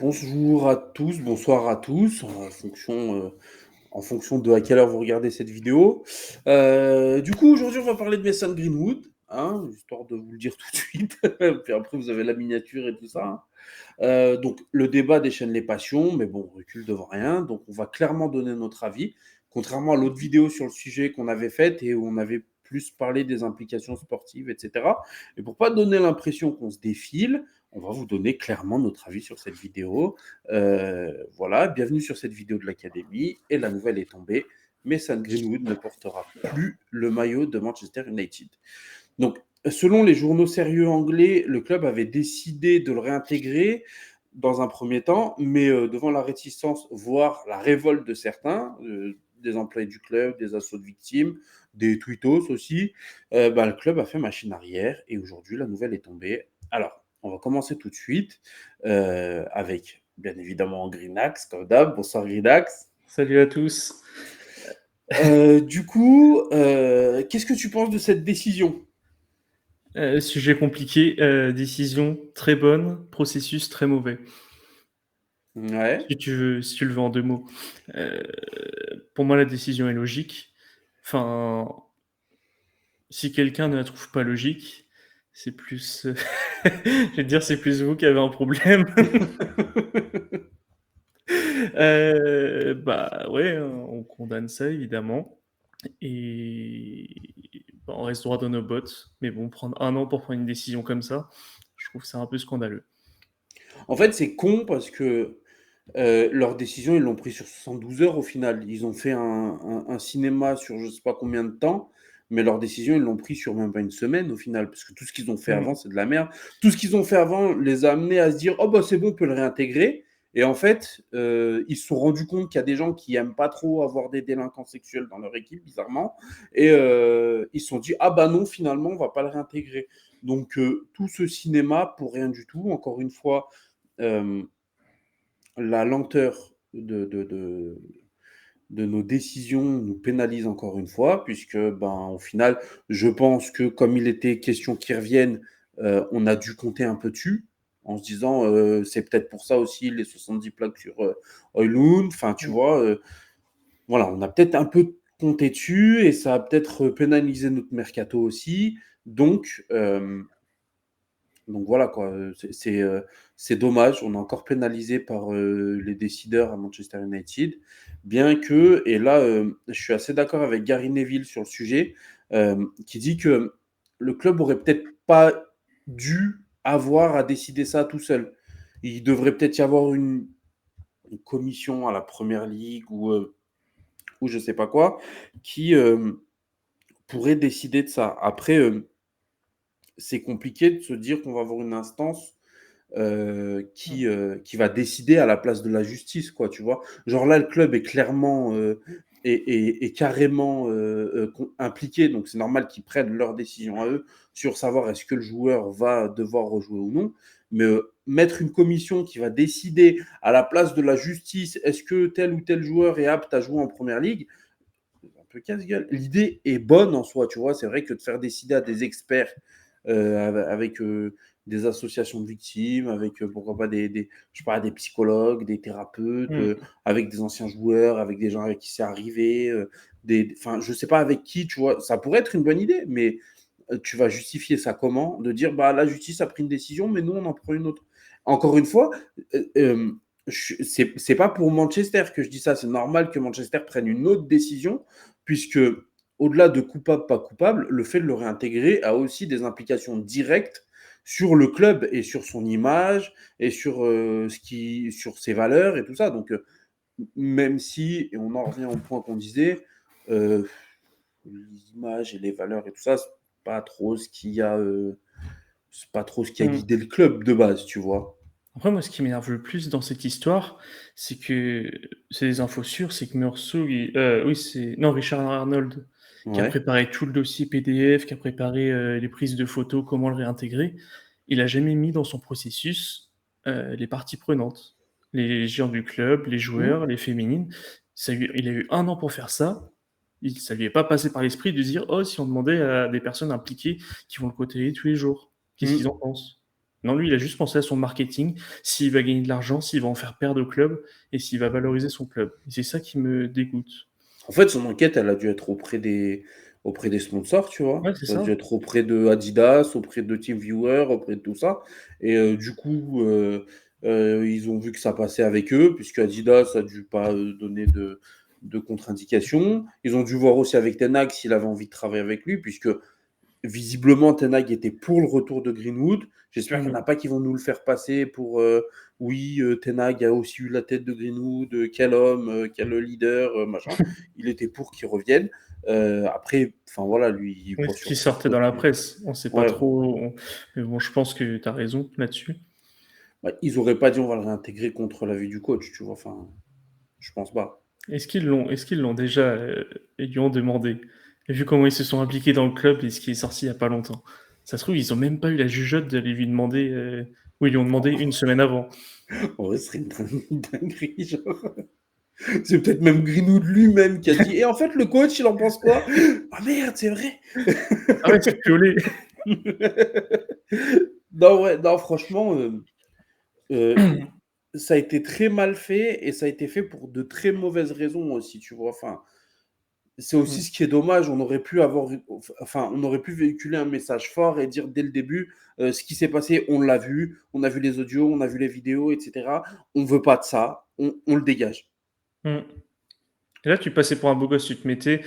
Bonjour à tous, bonsoir à tous, en fonction de à quelle heure vous regardez cette vidéo. Du coup, aujourd'hui, on va parler de Mason Greenwood, hein, histoire de vous le dire tout de suite. Puis après, vous avez la miniature et tout ça, hein. Donc, le débat déchaîne les passions, mais bon, on recule devant rien. Donc, on va clairement donner notre avis, contrairement à l'autre vidéo sur le sujet qu'on avait faite et où on avait plus parlé des implications sportives, etc. Et pour pas donner l'impression qu'on se défile, on va vous donner clairement notre avis sur cette vidéo. Voilà, bienvenue sur cette vidéo de l'Académie. Et la nouvelle est tombée. Mason Greenwood ne portera plus le maillot de Manchester United. Donc, selon les journaux sérieux anglais, le club avait décidé de le réintégrer dans un premier temps, mais devant la réticence, voire la révolte de certains, des employés du club, des assauts de victimes, des tweetos aussi, le club a fait machine arrière et aujourd'hui, la nouvelle est tombée. Alors, on va commencer tout de suite avec, bien évidemment, Greenax, comme d'hab. Bonsoir, Greenax. Salut à tous. Du coup, qu'est-ce que tu penses de cette décision? Sujet compliqué, décision très bonne, processus très mauvais. Ouais. Si tu le veux en deux mots. Euh, pour moi, la décision est logique. Enfin, si quelqu'un ne la trouve pas logique, c'est plus, je vais te dire, c'est plus vous qui avez un problème. Bah ouais, hein, on condamne ça évidemment. Et bah, on reste droit dans nos bottes. Mais bon, prendre un an pour prendre une décision comme ça, je trouve ça un peu scandaleux. En fait, c'est con parce que leur décision, ils l'ont pris sur 72 heures au final. Ils ont fait un cinéma sur je sais pas combien de temps, mais leur décision, ils l'ont pris sur même pas une semaine au final, parce que tout ce qu'ils ont fait Mm. avant, c'est de la merde. Tout ce qu'ils ont fait avant les a amenés à se dire, oh bah c'est bon, on peut le réintégrer. Et en fait, ils se sont rendus compte qu'il y a des gens qui aiment pas trop avoir des délinquants sexuels dans leur équipe, bizarrement. Et ils se sont dit, ah bah non, finalement, on va pas le réintégrer. Donc, tout ce cinéma pour rien du tout. Encore une fois, euh, la lenteur de nos décisions nous pénalise encore une fois, puisque, au final, je pense que comme il était question qu'ils reviennent, on a dû compter un peu dessus, en se disant, c'est peut-être pour ça aussi les 70 plaques sur Højlund. Enfin, tu vois, voilà, on a peut-être un peu compté dessus et ça a peut-être pénalisé notre mercato aussi. Donc voilà quoi, c'est dommage, on est encore pénalisé par les décideurs à Manchester United, bien que, et là je suis assez d'accord avec Gary Neville sur le sujet, qui dit que le club aurait peut-être pas dû avoir à décider ça tout seul. Il devrait peut-être y avoir une commission à la Première Ligue ou je sais pas quoi, qui pourrait décider de ça. Après, c'est compliqué de se dire qu'on va avoir une instance qui va décider à la place de la justice, quoi, tu vois. Genre là, le club est clairement est carrément impliqué, donc c'est normal qu'ils prennent leur décision à eux sur savoir est-ce que le joueur va devoir rejouer ou non. Mais mettre une commission qui va décider à la place de la justice est-ce que tel ou tel joueur est apte à jouer en première ligue, un peu casse-gueule. L'idée est bonne en soi, tu vois. C'est vrai que de faire décider à des experts avec des associations de victimes, avec pourquoi pas je sais pas, des psychologues, des thérapeutes, Mm. avec des anciens joueurs, avec des gens avec qui c'est arrivé, enfin, je sais pas avec qui, tu vois. Ça pourrait être une bonne idée, mais tu vas justifier ça comment? De dire, bah, la justice a pris une décision, mais nous, on en prend une autre. Encore une fois, c'est pas pour Manchester que je dis ça. C'est normal que Manchester prenne une autre décision, puisque au-delà de coupable, pas coupable, le fait de le réintégrer a aussi des implications directes sur le club et sur son image et sur, sur ses valeurs et tout ça. Donc, même si, et on en revient au point qu'on disait, euh, l'image et les valeurs et tout ça, pas trop ce qui a, c'est pas trop ce qui a Mm. guidé le club de base, tu vois. Après, moi, ce qui m'énerve le plus dans cette histoire, c'est que c'est des infos sûres, c'est que Meursault, oui, c'est non Richard Arnold qui a Ouais. préparé tout le dossier PDF, qui a préparé les prises de photos, comment le réintégrer. Il a jamais mis dans son processus les parties prenantes, les gens du club, les Mmh. joueurs, les féminines. Il a eu un an pour faire ça. Ça lui est pas passé par l'esprit de dire, oh, si on demandait à des personnes impliquées qui vont le côtoyer tous les jours, qu'est-ce qu'ils en Mmh. pensent? Non, lui, il a juste pensé à son marketing, s'il va gagner de l'argent, s'il va en faire perdre au club, et s'il va valoriser son club. Et c'est ça qui me dégoûte. En fait, son enquête, elle a dû être auprès des sponsors, tu Ouais, vois. c'est Ça a dû ça. être auprès de Adidas, auprès de TeamViewer, auprès de tout ça. Et du coup, ils ont vu que ça passait avec eux, puisque Adidas a dû pas donner de contre-indication. Ils ont dû voir aussi avec Ten Hag s'il avait envie de travailler avec lui, puisque visiblement, Ten Hag était pour le retour de Greenwood. J'espère qu'il n'y en Mm. a pas qui vont nous le faire passer pour oui, Ten Hag a aussi eu la tête de Greenwood, quel homme, quel leader, machin. Il était pour qu'il revienne. Après, enfin voilà, lui, il Oui, voit ce qui surtout sortait ce dans la côté. presse. On sait pas Ouais, trop. Mais bon, je pense que tu as raison là-dessus. bah, ils auraient pas dit on va le réintégrer contre l'avis du coach, tu vois. Enfin, je pense pas. Est-ce qu'ils l'ont déjà ils lui ont demandé. Et vu comment ils se sont impliqués dans le club et ce qui est sorti il y a pas longtemps. Ça se trouve, ils ont même pas eu la jugeote d'aller lui demander. Ou ils lui ont demandé une semaine avant. En vrai, ce serait une dinguerie, genre. C'est peut-être même Greenwood lui-même qui a dit. Et en fait, le coach, il en pense quoi? Ah merde, c'est vrai. Ah ouais, c'est piolé. Non, ouais, non, franchement, ça a été très mal fait et ça a été fait pour de très mauvaises raisons aussi, tu vois. Enfin, c'est aussi Mm. ce qui est dommage. On aurait pu véhiculer un message fort et dire dès le début, ce qui s'est passé, on l'a vu, on a vu les audios, on a vu les vidéos, etc. On veut pas de ça, on le dégage. Mm. Et là, tu passais pour un beau gosse, tu te mettais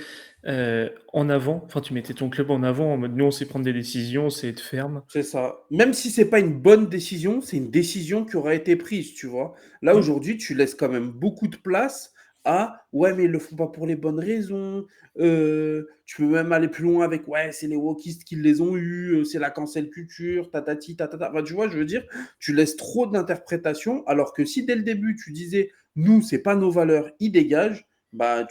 en avant, enfin, tu mettais ton club en avant en mode nous, on sait prendre des décisions, on sait être ferme. C'est ça. Même si c'est pas une bonne décision, c'est une décision qui aura été prise, tu vois. Là, Mm. aujourd'hui, tu laisses quand même beaucoup de place à ouais, mais ils le font pas pour les bonnes raisons. Tu peux même aller plus loin avec ouais, c'est les wokistes qui les ont eus, c'est la cancel culture, tatati, tatata. Enfin, tu vois, je veux dire, tu laisses trop d'interprétation, alors que si dès le début tu disais nous, c'est pas nos valeurs, ils dégagent, bah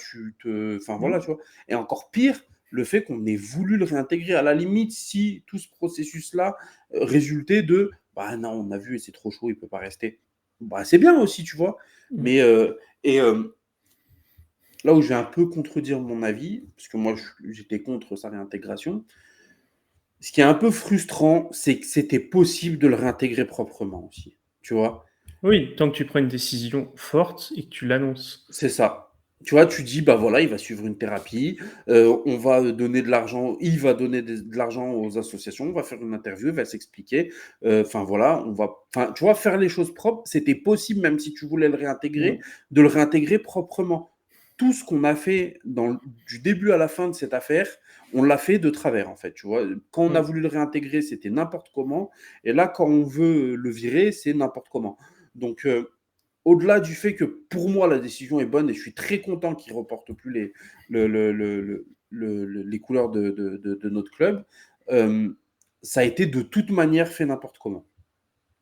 enfin voilà, Mm. tu vois. Et encore pire, le fait qu'on ait voulu le réintégrer. À la limite, si tout ce processus-là résultait de bah non, on a vu et c'est trop chaud, il peut pas rester. Bah c'est bien aussi, tu vois. Mm. Mais et là où je vais un peu contredire mon avis, parce que moi j'étais contre sa réintégration, ce qui est un peu frustrant, c'est que c'était possible de le réintégrer proprement aussi. Tu vois. Oui, tant que tu prends une décision forte et que tu l'annonces. C'est ça. Tu vois, tu dis, bah voilà, il va suivre une thérapie, on va donner de l'argent, il va donner de l'argent aux associations, on va faire une interview, il va s'expliquer. Enfin voilà, enfin, tu vois, faire les choses propres, c'était possible, même si tu voulais le réintégrer, Mm. de le réintégrer proprement. Tout ce qu'on a fait du début à la fin de cette affaire, on l'a fait de travers, en fait. Tu vois, quand on a Mm. voulu le réintégrer, c'était n'importe comment, et là, quand on veut le virer, c'est n'importe comment. Donc, au-delà du fait que pour moi la décision est bonne et je suis très content qu'il ne reporte plus les couleurs de notre club, euh, ça a été de toute manière fait n'importe comment.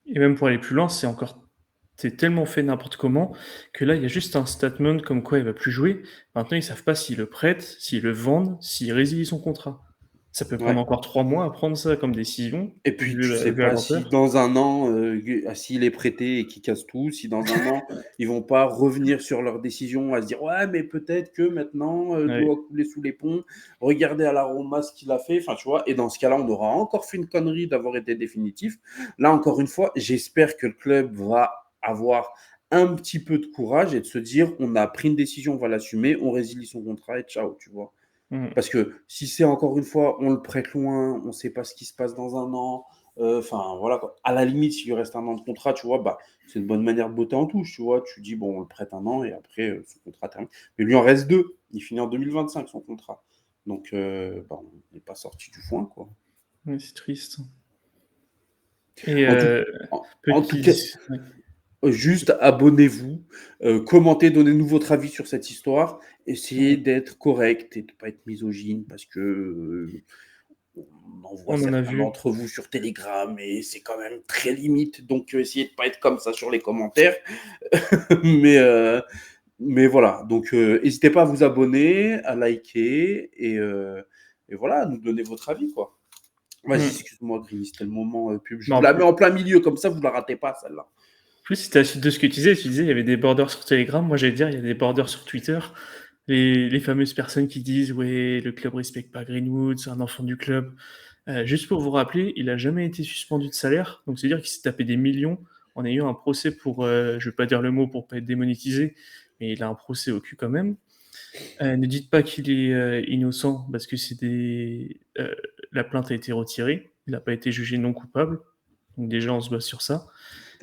Et même pour aller plus loin, c'est tellement fait n'importe comment que là, il y a juste un statement comme quoi il va plus jouer. Maintenant, ils savent pas s'ils le prêtent, s'ils le vendent, s'ils résilient son contrat. Ça peut prendre Ouais. encore 3 mois à prendre ça comme décision, Et puis tu sais vu à pas si l'ampleur. dans un an, s'il est prêté et qu'il casse tout, si dans un an ils vont pas revenir sur leur décision à se dire ouais mais peut-être que maintenant de Ouais. l'eau a coulé sous les ponts, regardez à l'aroma ce qu'il a fait, enfin tu vois, et dans ce cas-là on aura encore fait une connerie d'avoir été définitif. Là encore une fois, j'espère que le club va avoir un petit peu de courage et de se dire on a pris une décision, on va l'assumer, on résilie son contrat et ciao, tu vois. Mm. Parce que si c'est encore une fois, on le prête loin, on ne sait pas ce qui se passe dans un an. Enfin, voilà, quoi. À la limite, s'il lui reste un an de contrat, tu vois, bah, c'est une bonne manière de botter en touche, tu vois. Tu dis, bon, on le prête un an et après, son contrat termine. Mais lui en reste deux. Il finit en 2025, son contrat. Donc, bah, on n'est pas sorti du foin, quoi. Ouais, c'est triste. Et En tout, en tout petit. cas, Ouais. juste abonnez-vous, commentez, donnez-nous votre avis sur cette histoire. Essayez Mm. d'être correct et de ne pas être misogyne parce que on en voit On en a certains vu. d'entre vous sur Telegram et c'est quand même très limite. Donc, essayez de pas être comme ça sur les commentaires. mais, euh, mais voilà. Donc, n'hésitez pas à vous abonner, à liker et voilà, à nous donner votre avis, quoi. Vas-y, Mm. excuse-moi, Green, c'était le moment pub. Je Non, vous en la mets plus, en plein milieu, comme ça, vous la ratez pas, celle-là. c'était la suite de ce que tu disais, il y avait des borders sur Telegram. Moi, j'allais dire, il y a des borders sur Twitter. Les fameuses personnes qui disent, ouais, le club respecte pas Greenwood, c'est un enfant du club. Juste pour vous rappeler, il a jamais été suspendu de salaire, donc c'est-à-dire qu'il s'est tapé des millions en ayant un procès pour, je vais pas dire le mot pour pas être démonétisé, mais il a un procès au cul quand même. Ne dites pas qu'il est innocent parce que la plainte a été retirée, il n'a pas été jugé non coupable, donc déjà on se base sur ça.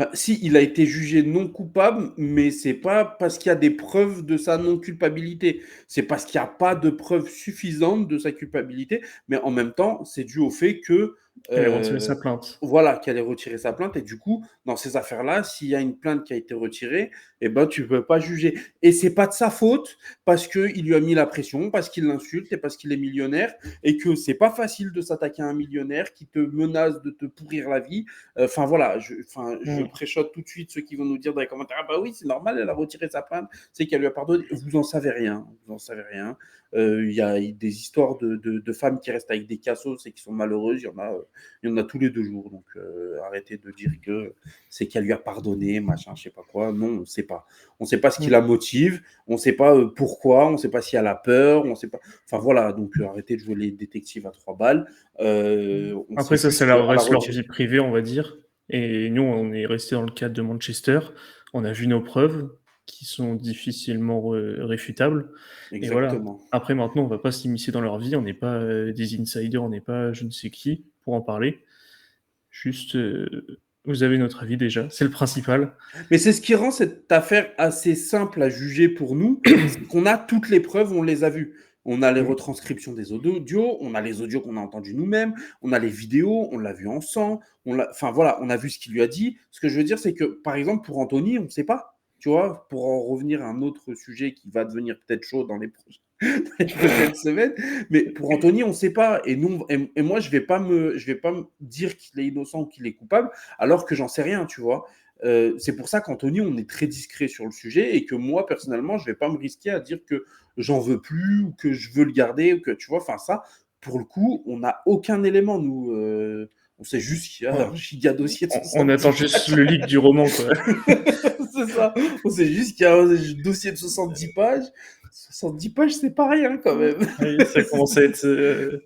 Enfin, si, il a été jugé non coupable, mais c'est pas parce qu'il y a des preuves de sa non-culpabilité. C'est parce qu'il n'y a pas de preuves suffisantes de sa culpabilité, mais en même temps, c'est dû au fait que, Elle a retiré sa euh, plainte. voilà, qu'elle ait retiré sa plainte. Et du coup, dans ces affaires-là, s'il y a une plainte qui a été retirée, eh ben, tu peux pas juger. Et c'est pas de sa faute parce qu'il lui a mis la pression, parce qu'il l'insulte et parce qu'il est millionnaire et que c'est pas facile de s'attaquer à un millionnaire qui te menace de te pourrir la vie. Enfin voilà, je Mm. préchote tout de suite ceux qui vont nous dire dans les commentaires, ah bah oui, c'est normal, elle a retiré sa plainte, c'est qu'elle lui a pardonné. Vous en savez rien, vous en savez rien. Il y a des histoires de femmes qui restent avec des cassos et qui sont malheureuses, il y en a tous les 2 jours. Donc arrêtez de dire que c'est qu'elle lui a pardonné, machin, je sais pas quoi. Non, on ne sait pas. On ne sait pas ce qui la motive, on ne sait pas pourquoi, on ne sait pas si elle a peur, on sait pas. Enfin voilà, donc arrêtez de jouer les détectives à 3 balles. On Après sait ça, juste ça qu'elle leur a reste leur retiré. vie privée, on va dire. Et nous, on est resté dans le cadre de Manchester. On a vu nos preuves qui sont difficilement réfutables. Et voilà. Exactement. Après, maintenant, on va pas s'immiscer dans leur vie. On n'est pas des insiders, on n'est pas je ne sais qui pour en parler. Juste, vous avez notre avis déjà, c'est le principal. Mais c'est ce qui rend cette affaire assez simple à juger pour nous, c'est qu'on a toutes les preuves, on les a vues. On a les Mm. retranscriptions des audios, on a les audios qu'on a entendus nous-mêmes, on a les vidéos, on l'a vu ensemble, enfin voilà, on a vu ce qu'il lui a dit. Ce que je veux dire, c'est que par exemple pour Anthony, on ne sait pas, tu vois, pour en revenir à un autre sujet qui va devenir peut-être chaud dans les prochaines semaines, mais pour Anthony, on ne sait pas. Et moi, je vais pas me dire qu'il est innocent ou qu'il est coupable, alors que j'en sais rien, tu vois. C'est pour ça qu'Anthony, on est très discret sur le sujet et que moi, personnellement, je ne vais pas me risquer à dire que j'en veux plus ou que je veux le garder ou que tu vois, enfin ça, pour le coup, on n'a aucun élément, nous. On sait juste qu'il y a un giga dossier de On attend 70 juste pages. le leak du roman, quoi. C'est ça. On sait juste qu'il y a un dossier de 70 pages. 70 pages, c'est pas rien quand même. Oui, ça commence à être.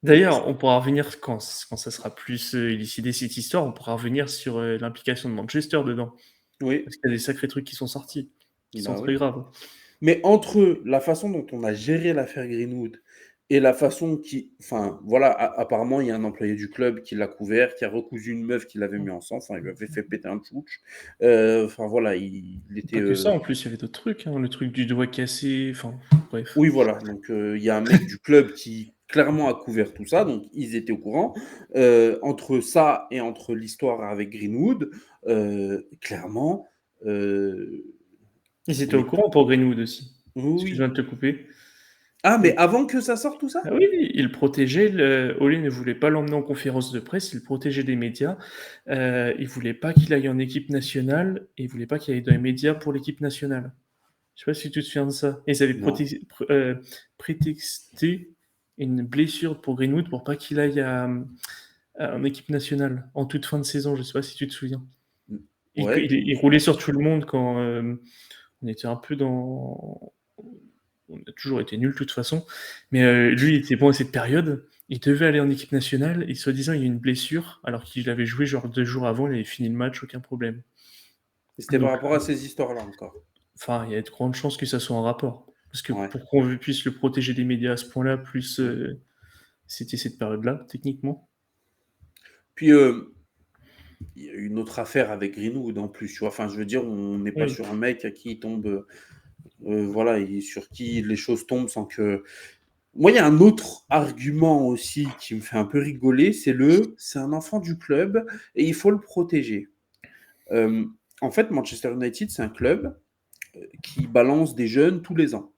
D'ailleurs, on pourra revenir quand ça sera plus élucidé cette histoire, on pourra revenir sur l'implication de Manchester dedans. Oui, Parce qu'il y a des sacrés trucs qui sont sortis, qui sont bah très oui. graves. Mais entre la façon dont on a géré l'affaire Greenwood et la façon qui. Enfin, voilà, apparemment, il y a un employé du club qui l'a couvert, qui a recousu une meuf qui l'avait mis ensemble, enfin, il lui avait fait péter un tchouch. Enfin, voilà, il était. Pas que ça, en plus, il y avait d'autres trucs, hein, le truc du doigt cassé, enfin, bref. Oui, voilà, donc il y a un mec du club qui clairement a couvert tout ça, donc ils étaient au courant. Entre ça et entre l'histoire avec Greenwood, clairement, Ils étaient on au est. courant pour Greenwood aussi. Oui, Excuse-moi oui. de te couper. Ah, mais Et- avant que ça sorte tout Ah ça? oui, il protégeait, Ole ne voulait pas l'emmener en conférence de presse, il protégeait des médias. Il voulait pas qu'il aille en équipe nationale, et il voulait pas qu'il aille dans les médias pour l'équipe nationale. Je sais pas si tu te souviens de ça. Et ils avaient Non. prétexté une blessure pour Greenwood pour pas qu'il aille en équipe nationale en toute fin de saison. Je sais pas si tu te souviens. Ouais. Il roulait sur tout le monde quand on était un peu dans. On a toujours été nuls de toute façon. Mais lui, il était bon à cette période. Il devait aller en équipe nationale et soi-disant, il y a eu une blessure alors qu'il avait joué genre 2 jours avant, il avait fini le match, aucun problème. C'était par Donc, rapport à ces histoires-là encore. enfin, il y a de grandes chances que ça soit en rapport. Parce que Ouais. pour qu'on puisse le protéger des médias à ce point-là, plus Mm. c'était cette période-là, techniquement. Puis, il y a une autre affaire avec Greenwood en plus, tu vois. Enfin, je veux dire, on n'est pas Oui. sur un mec à qui il tombe. Voilà, et sur qui les choses tombent sans que. Moi, il y a un autre argument aussi qui me fait un peu rigoler, c'est un enfant du club et il faut le protéger. Euh, En fait, Manchester United, c'est un club qui balance des jeunes tous les ans.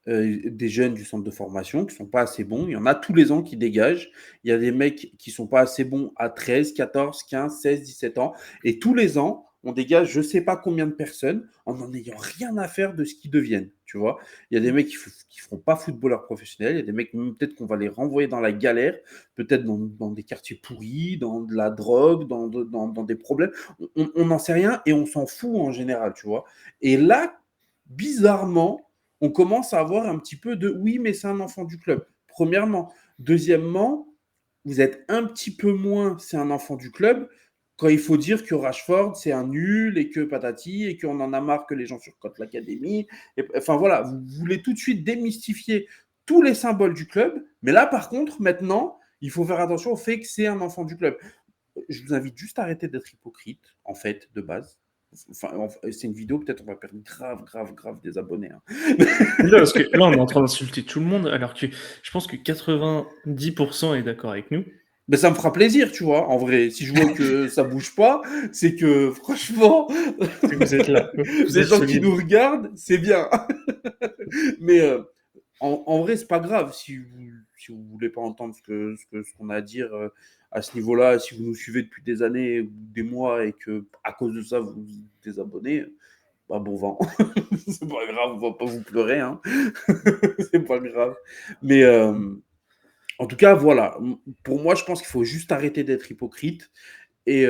Des jeunes du centre de formation qui sont pas assez bons. Il y en a tous les ans qui dégagent. Il y a des mecs qui sont pas assez bons à 13, 14, 15, 16, 17 ans. Et tous les ans, on dégage je sais pas combien de personnes en n'en ayant rien à faire de ce qu'ils deviennent. Tu vois, il y a des mecs qui feront pas footballeurs professionnels. Il y a des mecs, peut-être qu'on va les renvoyer dans la galère, peut-être dans des quartiers pourris, dans de la drogue, dans des problèmes. On n'en sait rien et on s'en fout en général, tu vois. Et là, bizarrement, on commence à avoir un petit peu de oui, mais c'est un enfant du club. Premièrement. Deuxièmement, vous êtes un petit peu moins, c'est un enfant du club, quand il faut dire que Rashford, c'est un nul et que patati, et qu'on en a marre que les gens surcotent l'académie. Enfin voilà, vous voulez tout de suite démystifier tous les symboles du club. Mais là, par contre, maintenant, il faut faire attention au fait que c'est un enfant du club. Je vous invite juste à arrêter d'être hypocrite, en fait, de base. Enfin, c'est une vidéo, peut-être on va perdre grave des abonnés. Hein. Là, parce que là, on est en train d'insulter tout le monde, alors que je pense que 90% est d'accord avec nous. Ben, ça me fera plaisir, tu vois, en vrai. Si je vois que ça bouge pas, c'est que franchement, C'est que vous êtes là, vous les êtes gens qui solides. nous regardent, c'est bien. Mais en vrai, c'est pas grave si vous voulez pas entendre ce qu'on a à dire à ce niveau-là. Si vous nous suivez depuis des années ou des mois et que à cause de ça vous vous désabonnez, bah bon vent. C'est pas grave, on va pas vous pleurer, hein. C'est pas grave. Mais en tout cas, voilà. Pour moi, je pense qu'il faut juste arrêter d'être hypocrite et,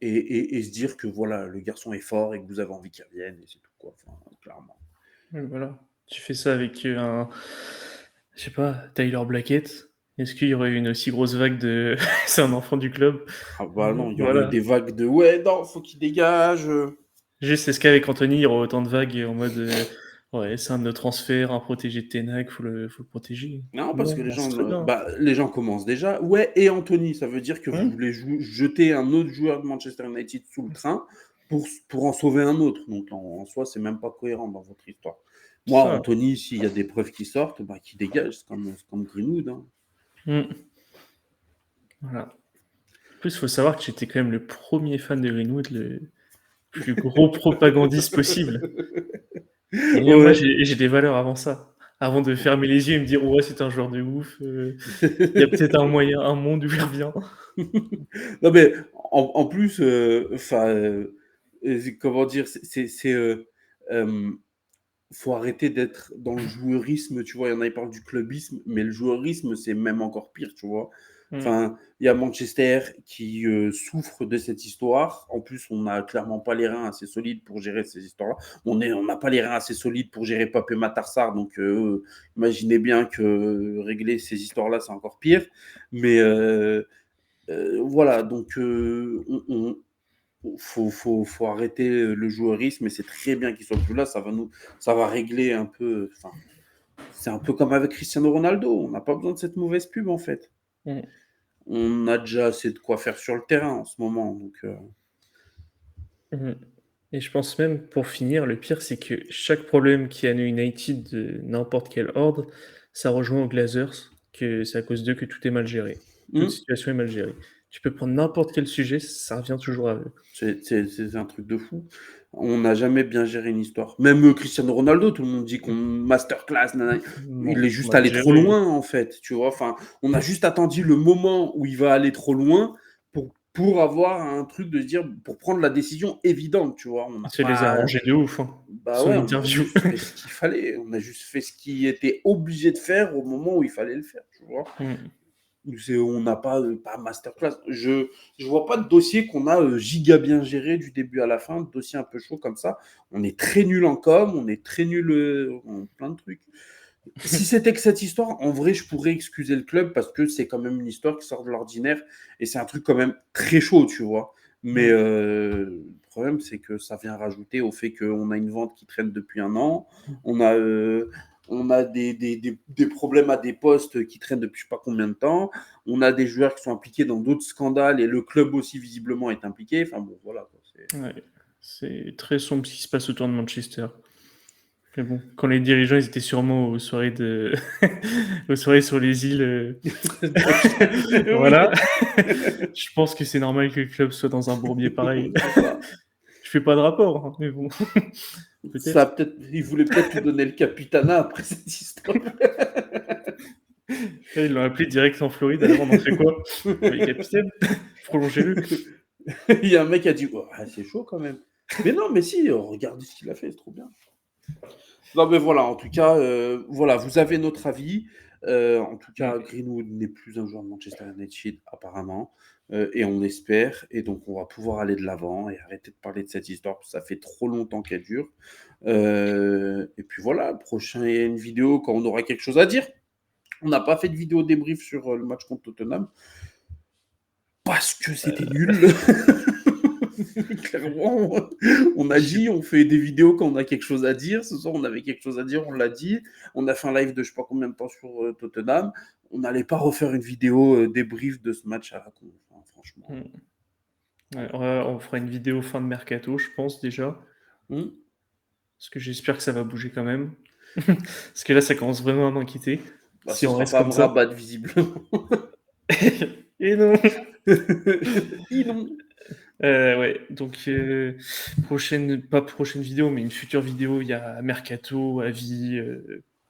et se dire que voilà, le garçon est fort et que vous avez envie qu'il revienne et c'est tout quoi. Enfin, clairement. Voilà. Tu fais ça avec un, je sais pas, Tyler Blackett. Est-ce qu'il y aurait eu une aussi grosse vague de c'est un enfant du club? Ah bah non, il y aurait eu Voilà. des vagues de ouais, non, faut qu'il dégage. Juste, est-ce qu'avec Anthony, il y aura autant de vagues en mode ouais, c'est un de nos transferts, un protégé de Tenac, faut le protéger. Non, parce Non, que on sait très bien. bah, les gens commencent déjà. Ouais, et Anthony, ça veut dire que vous Hum, voulez jeter un autre joueur de Manchester United sous le train pour en sauver un autre. Donc en soi, c'est même pas cohérent dans votre histoire. Moi, ça. Anthony, s'il y a des preuves qui sortent, bah, qui dégage, c'est comme Greenwood. Hein. Hum, voilà. En plus, il faut savoir que j'étais quand même le premier fan de Greenwood, le plus gros propagandiste possible. Et même moi, Ouais. j'ai des valeurs avant ça. Avant de fermer les yeux et me dire, ouais, c'est un joueur de ouf, il y a peut-être un moyen, un monde où il revient. Non, mais en plus, enfin, comment dire, faut arrêter d'être dans le joueurisme, tu vois. Il y en a, ils parlent du clubisme, mais le joueurisme, c'est même encore pire, tu vois. Hum, Enfin, il y a Manchester qui souffre de cette histoire. En plus, on n'a clairement pas les reins assez solides pour gérer ces histoires-là. On n'a pas les reins assez solides pour gérer Pape et Matarsar, donc imaginez bien que régler ces histoires-là, c'est encore pire. Mais voilà, donc faut arrêter le joueurisme, et c'est très bien qu'il soit plus là. Ça va régler un peu. Enfin, c'est un peu comme avec Cristiano Ronaldo. On n'a pas besoin de cette mauvaise pub en fait. hum, On a déjà assez de quoi faire sur le terrain en ce moment. Donc, hum. Et je pense même, pour finir, le pire, c'est que chaque problème qui a United de n'importe quel ordre, ça rejoint aux Glazers, que c'est à cause d'eux que tout est mal géré. Toute situation est mal gérée. Tu peux prendre n'importe quel sujet, ça revient toujours à eux. c'est un truc de fou. On n'a jamais bien géré une histoire. Même Cristiano Ronaldo, tout le monde dit qu'on masterclass. Nanana. Il Non, est juste mal allé trop géré. loin en fait, tu vois. Enfin, on a juste attendu le moment où il va aller trop loin pour avoir un truc de se dire, pour prendre la décision évidente, tu vois. On n'a Ça les a pas, arrangés de ouf, hein. bah Son ouais, on a interview. juste fait ce qu'il fallait. On a juste fait ce qui était obligé de faire au moment où il fallait le faire, tu vois. Mm. On n'a pas masterclass. Je vois pas de dossier qu'on a giga bien géré du début à la fin, de dossier un peu chaud comme ça. On est très nul en com, on est très nul en plein de trucs. Si c'était que cette histoire, en vrai, je pourrais excuser le club parce que c'est quand même une histoire qui sort de l'ordinaire et c'est un truc quand même très chaud, tu vois. Mais Mm. le problème, c'est que ça vient rajouter au fait qu'on a une vente qui traîne depuis un an, on a, euh, on a des problèmes à des postes qui traînent depuis je sais pas combien de temps, on a des joueurs qui sont impliqués dans d'autres scandales et le club aussi visiblement est impliqué. Enfin bon, voilà. Quoi, Ouais. C'est très sombre ce qui se passe autour de Manchester. Mais bon, quand les dirigeants ils étaient sûrement aux soirées de aux soirées sur les îles, oui, voilà. Je pense que c'est normal que le club soit dans un bourbier pareil. c'est ça. Je fais pas de rapport, hein, mais bon, Ça peut-être. il voulait peut-être lui donner le capitana après cette histoire. Là, ils l'ont appelé direct en Floride, alors on en fait quoi? Mais capitaine, prolongez-le. Il y a un mec qui a dit oh, ah, c'est chaud quand même. Mais non, mais si, regardez ce qu'il a fait, c'est trop bien. Non, mais voilà, en tout cas, voilà, vous avez notre avis. En tout cas, Mm. Greenwood n'est plus un joueur de Manchester United, apparemment. Et on espère. Et donc, on va pouvoir aller de l'avant et arrêter de parler de cette histoire, parce que ça fait trop longtemps qu'elle dure. Et puis voilà, prochaine vidéo quand on aura quelque chose à dire. On n'a pas fait de vidéo débrief sur le match contre Tottenham parce que c'était nul. Clairement, on a dit, on fait des vidéos quand on a quelque chose à dire. Ce soir, on avait quelque chose à dire, on l'a dit. On a fait un live de je sais pas combien de temps sur Tottenham. On n'allait pas refaire une vidéo débrief de ce match à la con, enfin, franchement. Ouais, on fera une vidéo fin de mercato, je pense déjà. Parce que j'espère que ça va bouger quand même. Parce que là, ça commence vraiment à m'inquiéter. Bah, Si ce on sera reste pas comme ça. Amrabat, visiblement. Et non. Et non. Ouais, donc pas prochaine vidéo, mais une future vidéo, il y a mercato, avis,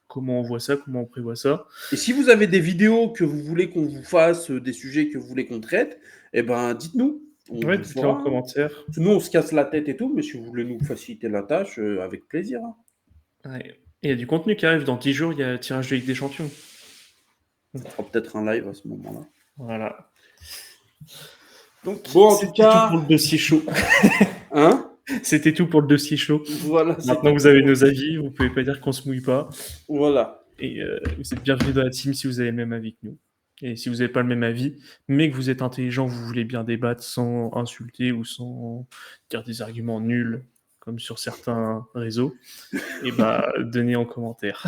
comment on voit ça, comment on prévoit ça. Et si vous avez des vidéos que vous voulez qu'on vous fasse, des sujets que vous voulez qu'on traite, eh ben dites-nous. On Ouais, vous dites-le en fera. commentaire. Nous, on se casse la tête et tout, mais si vous voulez nous faciliter la tâche, avec plaisir. Ouais. Et il y a du contenu qui arrive. Dans 10 jours, il y a le tirage de Ligue des Champions. On fera peut-être un live à ce moment-là. Voilà. Donc, Bon, en tout c'était cas. tout pour le dossier chaud. Hein? C'était tout pour le dossier chaud. Voilà. Maintenant, vous avez nos avis. Vous pouvez pas dire qu'on se mouille pas. Voilà. Et vous êtes bienvenus dans la team si vous avez le même avis que nous. Et si vous n'avez pas le même avis, mais que vous êtes intelligent, vous voulez bien débattre sans insulter ou sans dire des arguments nuls, comme sur certains réseaux, et bah donnez en commentaire.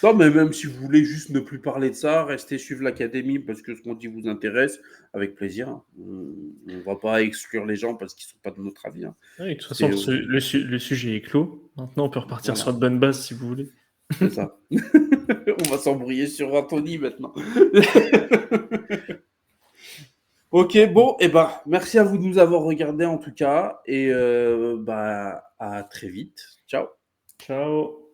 Non, mais même si vous voulez juste ne plus parler de ça, restez suivre l'académie parce que ce qu'on dit vous intéresse, avec plaisir. On ne va pas exclure les gens parce qu'ils ne sont pas de notre avis. Hein. Ouais, de toute façon, le sujet est clos. Maintenant, on peut repartir sur de bonnes bases si vous voulez. C'est ça. On va s'embrouiller sur Anthony maintenant. Ok, bon, et ben, merci à vous de nous avoir regardés en tout cas, et à très vite. Ciao. Ciao.